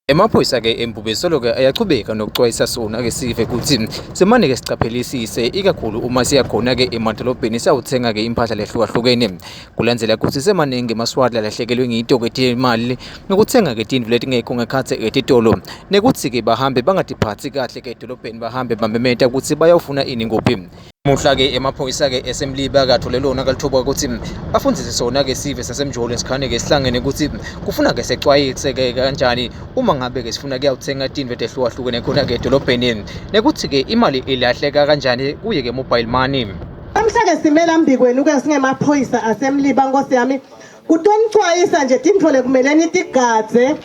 Emaphoyisa-ke embubesolo-ke ayachubeka nokuxwayisa sona-ke sive ukuthi simane-ke sicaphelisise ikakhulu uma siyakhona-ke emadolobheni siyawuthenga-ke impahla lehlukahlukene. Kulandzela ukuthi semaningi emaswati alahlekelwe ngiyitokwe imali ngokuthenga-ke tindlu letingekho ngekhatsi etitolo, nekutsi-ke bahambe bangatiphatsi kahle-ke edolobheni, bahambe bamemeta ukuthi bayawufuna ini kuphi. Muhla-ke emaphoyisa-ke esemliba akathole lona kalithuba ukuthi afundzise sona-ke sive sasemjolo esikhane-ke sihlangene ukuthi kufuna-ke sexwayise-ke kanjani uma ngabe-ke sifuna kuyawuthenga tindlu etehlukahlukene khona-ke edolobheni, nekuthi-ke imali ilahleka kanjani kuye-ke mobile money. Namhla-ke simele ambikweni-ke singemaphoyisa asemliba nkosi yami, kutonixwayisa nje tintfo kumele nitigadze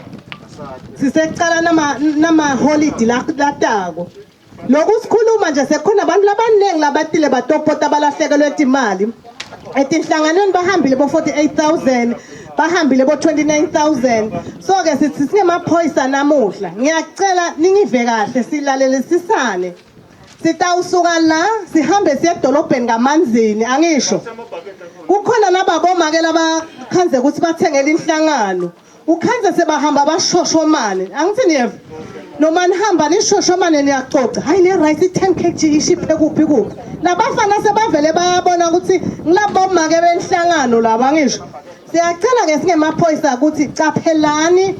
sisekucala nama-holiday latako. Lokhu sikhuluma nje sekhona abantu labaningi labatile batopota balahlekelwe imali etinhlanganweni, bahambile bo-48,000 bahambile bo-29,000. So-ke sithi singemaphoyisa namuhla ngiyacela ningive kahle silalelisisane, sitawusuka la sihambe siye edolobheni kaManzini. Angisho kukhona nababoma-ke labakhanze ukuthi bathengele inhlangano, ukhanze sebahamba bashoshomane. Angithi niyeva noma nihamba nishoshomane niyacoca, hayi le rice 10 kg ishiphe kuphi kuphi. Labafana sebavele bayabona ukuthi ngilaboma-ke benhlangano laba. Ngisho siyacela-ke singemaphoyisa ukuthi caphelani,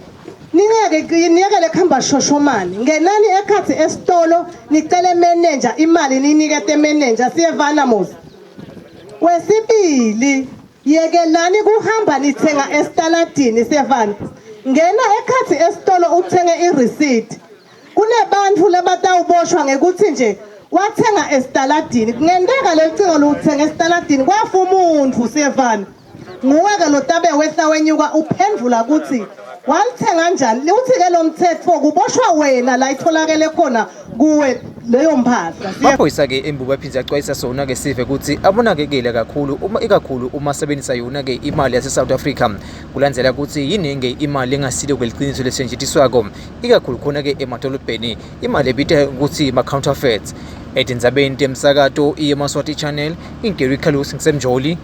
niyekele kuhamba shoshomane, ngenani ekhathi esitolo nicele manager imali ninikete manager, siyevana muzi. Wesibili, yekelani kuhamba nithenga esitaladini, siyevana. Ngena ekhathi esitolo uthenge i-receipt. Kunebantu labatawuboshwa ngekuthi nje wathenga esitaladini, kungenteka lecingo luthenga esitaladini kwafa umuntu, siyevana. Nguwe-ke lo tabe wehla wenyuka uphendvula ukuthi walithenga kanjani. Uthi-ke lo mthetho kuboshwa wena la itholakele khona kuwe leyo mpahla. Amaphoyisa-ke embuba aphinze axwayisa sona-ke sive ukuthi abonakekile kakhulu ikakhulu uma sebenzisa yona-ke imali yase-South Africa. Kulandzela ukuthi yiningi imali engasilo kweliqiniso lesetshenziswako, ikakhulu khona-ke emadolobheni, imali ebitwa ukuthi ma-counterfeits. Etindzabeni temsakato iyeMaswati Channel, Ingeri Khalusi ngisemjoli.